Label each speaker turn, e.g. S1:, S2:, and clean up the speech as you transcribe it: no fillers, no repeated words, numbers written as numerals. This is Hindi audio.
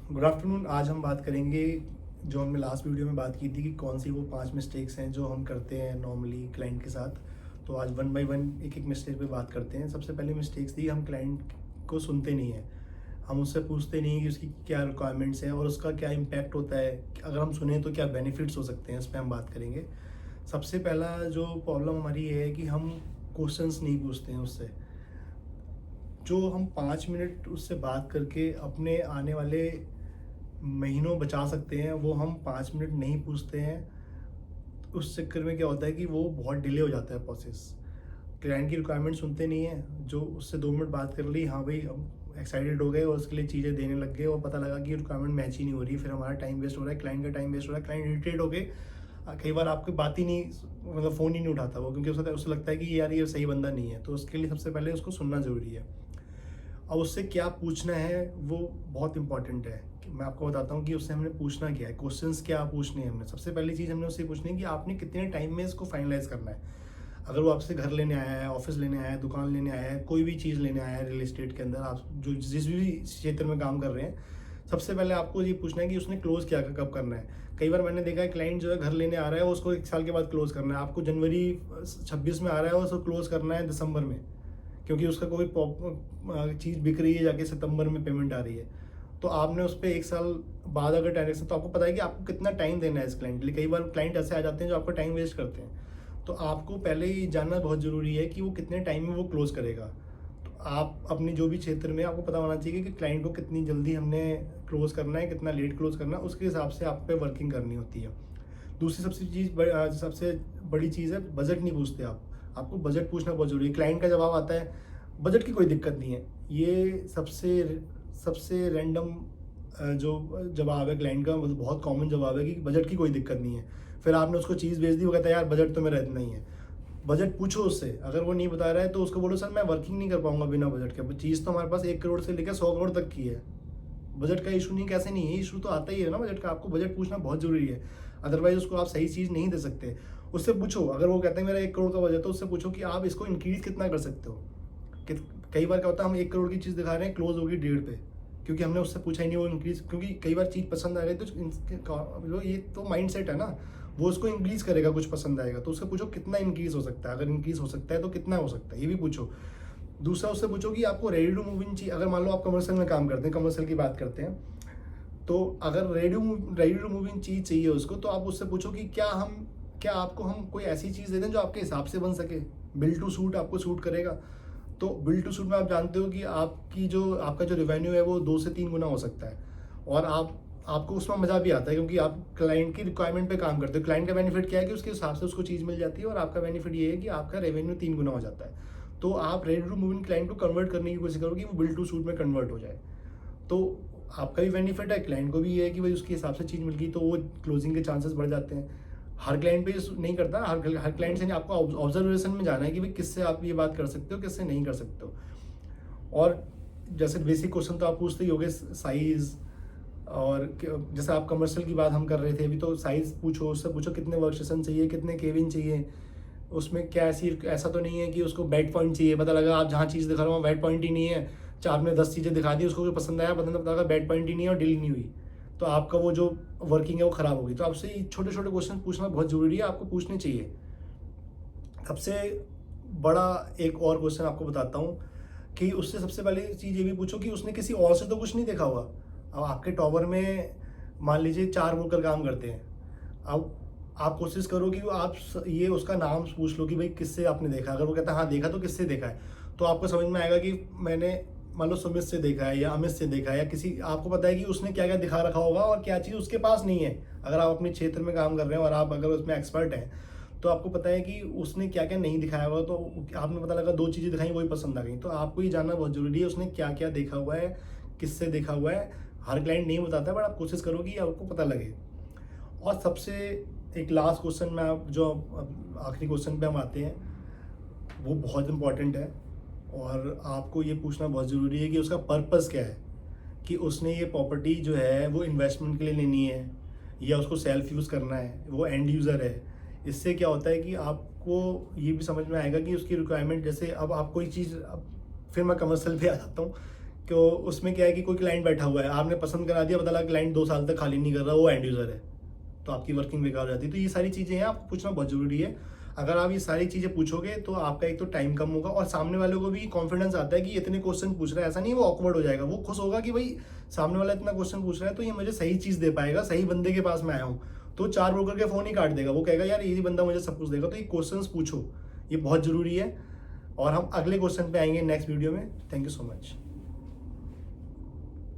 S1: Good afternoon. आज हम बात करेंगे जो हमने लास्ट वीडियो में बात की थी कि कौन सी वो 5 मिस्टेक्स हैं जो हम करते हैं नॉर्मली क्लाइंट के साथ। तो आज वन बाय वन एक एक मिस्टेक पे बात करते हैं। सबसे पहले मिस्टेक्स थी, हम क्लाइंट को सुनते नहीं हैं। हम उससे पूछते नहीं हैं कि उसकी क्या रिक्वायरमेंट्स हैं और उसका क्या इम्पैक्ट होता है। अगर हम सुने तो क्या बेनिफिट्स हो सकते हैं, इस पर हम बात करेंगे। सबसे पहला जो प्रॉब्लम हमारी ये है कि हम क्वेश्चंस नहीं पूछते हैं उससे। जो हम 5 मिनट उससे बात करके अपने आने वाले महीनों बचा सकते हैं, वो हम 5 मिनट नहीं पूछते हैं। उस चक्कर में क्या होता है कि वो बहुत डिले हो जाता है प्रोसेस। क्लाइंट की रिक्वायरमेंट सुनते नहीं हैं। जो उससे 2 मिनट बात कर ली, हाँ भाई हम एक्साइटेड हो गए और उसके लिए चीज़ें देने लग गए और पता लगा कि रिक्वायरमेंट मैच ही नहीं हो रही। फिर हमारा टाइम वेस्ट हो रहा है, क्लाइंट का टाइम वेस्ट हो रहा है। क्लाइंट इरिटेट हो गए, कई बार आपकी बात ही नहीं, मतलब फ़ोन ही नहीं उठाता वो, क्योंकि उसे लगता है कि यार ये सही बंदा नहीं है। तो उसके लिए सबसे पहले उसको सुनना ज़रूरी है। अब उससे क्या पूछना है वो बहुत इंपॉर्टेंट है। कि मैं आपको बताता हूँ कि उससे हमने पूछना क्या है, क्वेश्चंस क्या पूछने हैं हमने। सबसे पहली चीज़ हमने उससे पूछनी है कि आपने कितने टाइम में इसको फाइनलाइज करना है। अगर वो आपसे घर लेने आया है, ऑफिस लेने आया है, दुकान लेने आया है, कोई भी चीज़ लेने आया है रियल एस्टेट के अंदर, आप जो जिस भी क्षेत्र में काम कर रहे हैं, सबसे पहले आपको ये पूछना है कि उसने क्लोज क्या कब करना है। कई बार मैंने देखा है क्लाइंट जो है घर लेने आ रहा है उसको 1 साल के बाद क्लोज करना है। आपको जनवरी 26 में आ रहा है और उसको क्लोज करना है दिसंबर में, क्योंकि उसका कोई चीज़ बिक रही है, जाके सितंबर में पेमेंट आ रही है। तो आपने उस पर 1 साल बाद अगर ट्रांजेक्शन, तो आपको पता है कि आपको कितना टाइम देना है इस क्लाइंट के लिए। कई बार क्लाइंट ऐसे आ जाते हैं जो आपका टाइम वेस्ट करते हैं। तो आपको पहले ही जानना बहुत ज़रूरी है कि वो कितने टाइम में वो क्लोज करेगा। तो आप अपनी जो भी क्षेत्र में, आपको पता होना चाहिए कि क्लाइंट को कितनी जल्दी हमने क्लोज करना है, कितना लेट क्लोज करना है, उसके हिसाब से आप पे वर्किंग करनी होती है। दूसरी सबसे बड़ी चीज़ है, बजट नहीं पूछते आप। आपको बजट पूछना बहुत ज़रूरी है। क्लाइंट का जवाब आता है बजट की कोई दिक्कत नहीं है। ये सबसे सबसे रैंडम जो जवाब है क्लाइंट का, मतलब बहुत कॉमन जवाब है कि बजट की कोई दिक्कत नहीं है। फिर आपने उसको चीज़ भेज दी, वो कहता है यार बजट तो मेरा इतना ही है। बजट पूछो उससे, अगर वो नहीं बता रहा है तो उसको बोलो सर मैं वर्किंग नहीं कर पाऊंगा बिना बजट के। चीज़ तो हमारे पास 1 करोड़ से लेकर 100 करोड़ तक की है। बजट का इशू नहीं, कैसे नहीं है, इशू तो आता ही है ना बजट का। आपको बजट पूछना बहुत ज़रूरी है, अदरवाइज उसको आप सही चीज़ नहीं दे सकते। उससे पूछो, अगर वो कहते हैं मेरा 1 करोड़ का बजट, तो उससे पूछो कि आप इसको इंक्रीज़ कितना कर सकते हो। कई बार क्या होता है, हम 1 करोड़ की चीज़ दिखा रहे हैं, क्लोज होगी 1.5 पे, क्योंकि हमने उससे पूछा ही नहीं वो इंक्रीज। क्योंकि कई बार चीज़ पसंद आ गई तो ये तो माइंड सेट है ना, वो उसको इंक्रीज करेगा। कुछ पसंद आएगा तो उससे पूछो कितना इंक्रीज हो सकता है, अगर इंक्रीज हो सकता है तो कितना हो सकता है, ये भी पूछो। दूसरा उससे पूछो कि आपको रेडी टू मूव इन चाहिए। अगर मान लो आप कमर्शियल में काम करते हैं, कमर्शियल की बात करते हैं, तो अगर रेडी टू मूव इन चीज़ चाहिए उसको, तो आप उससे पूछो कि क्या आपको हम कोई ऐसी चीज़ दे दें जो आपके हिसाब से बन सके, बिल टू सूट आपको सूट करेगा। तो बिल टू सूट में आप जानते हो कि आपका जो रेवेन्यू है वो 2 से 3 गुना हो सकता है। और आपको उसमें मज़ा भी आता है, क्योंकि आप क्लाइंट की रिक्वायरमेंट पे काम करते हो। क्लाइंट का बेनिफिट क्या है कि उसके हिसाब से उसको चीज़ मिल जाती है, और आपका बेनिफिट ये है कि आपका रेवेन्यू 3 गुना हो जाता है। तो आप ready to move in client को कन्वर्ट करने की कोशिश करो कि वो बिल टू सूट में कन्वर्ट हो जाए। तो आपका भी बेनिफिट है, क्लाइंट को भी ये है कि भाई उसके हिसाब से चीज़ मिल गई, तो वो क्लोजिंग के चांसेस बढ़ जाते हैं। हर क्लाइंट पे नहीं करता, हर क्लाइंट से नहीं। आपको ऑब्जर्वेशन में जाना है कि भाई किससे आप ये बात कर सकते हो, किससे नहीं कर सकते हो। और जैसे बेसिक क्वेश्चन तो आप पूछते ही होगे, साइज़। और जैसे आप कमर्शियल की बात हम कर रहे थे अभी, तो साइज़ पूछो, उससे पूछो कितने वर्क स्टेशन चाहिए, कितने केबिन चाहिए, उसमें क्या ऐसा तो नहीं है कि उसको बेड पॉइंट चाहिए। पता लगा आप जहाँ चीज़ दिखा रहा हूँ बेड पॉइंट ही नहीं है, चार में 10 चीज़ें दिखा दी, उसको जो पसंद आया, पता लगा बेड पॉइंट ही नहीं है और डील नहीं हुई, तो आपका वो जो वर्किंग है वो ख़राब होगी। तो आपसे छोटे छोटे क्वेश्चन पूछना बहुत ज़रूरी है, आपको पूछने चाहिए। सबसे बड़ा एक और क्वेश्चन आपको बताता हूँ कि उससे सबसे पहले चीज़ ये भी पूछो कि उसने किसी और से तो कुछ नहीं देखा हुआ। अब आपके टॉवर में मान लीजिए 4 वर्कर काम करते हैं। अब आप कोशिश करो कि ये उसका नाम पूछ लो कि भाई किससे आपने देखा। अगर वो कहता है हाँ देखा, तो किससे देखा है, तो आपको समझ में आएगा कि मैंने मान लो सुमित से देखा है या अमित से देखा है, या किसी, आपको पता है कि उसने क्या क्या दिखा रखा होगा और क्या चीज़ उसके पास नहीं है। अगर आप अपने क्षेत्र में काम कर रहे हैं और आप अगर उसमें एक्सपर्ट हैं, तो आपको पता है कि उसने क्या क्या नहीं दिखाया हुआ। तो आपने पता लगा 2 चीज़ें दिखाई, वही पसंद आ गई। तो आपको ये जानना बहुत ज़रूरी है उसने क्या क्या देखा हुआ है, किससे देखा हुआ है। हर क्लाइंट नहीं बताता है, बट आप कोशिश करो कि आपको पता लगे। और सबसे एक लास्ट क्वेश्चन में आप जो आखिरी क्वेश्चन पे हम आते हैं, वो बहुत इंपॉर्टेंट है। और आपको ये पूछना बहुत ज़रूरी है कि उसका पर्पस क्या है, कि उसने ये प्रॉपर्टी जो है वो इन्वेस्टमेंट के लिए लेनी है या उसको सेल्फ यूज़ करना है, वो एंड यूज़र है। इससे क्या होता है कि आपको ये भी समझ में आएगा कि उसकी रिक्वायरमेंट, जैसे अब आप कोई चीज़, अब फिर मैं कमर्शियल पे आ जाता हूँ कि उसमें क्या है कि कोई क्लाइंट बैठा हुआ है, आपने पसंद करा दिया, पता लगा क्लाइंट 2 साल तक खाली नहीं कर रहा, वो एंड यूज़र है, तो आपकी वर्किंग बेकार हो जाती है। तो ये सारी चीज़ें हैं, आपको पूछना बहुत ज़रूरी है। अगर आप ये सारी चीज़ें पूछोगे तो आपका एक तो टाइम कम होगा और सामने वाले को भी कॉन्फिडेंस आता है कि इतने क्वेश्चन पूछ रहा है, ऐसा नहीं वो ऑकवर्ड हो जाएगा, वो खुश होगा कि भाई सामने वाला इतना क्वेश्चन पूछ रहा है तो ये मुझे सही चीज़ दे पाएगा, सही बंदे के पास मैं आया हूँ। तो 4 ब्रोकर के फ़ोन ही काट देगा, वो कहेगा यार ये बंदा मुझे सब कुछ देगा। तो ये क्वेश्चंस पूछो, ये बहुत ज़रूरी है। और हम अगले क्वेश्चन पे आएंगे नेक्स्ट वीडियो में। Thank you so much.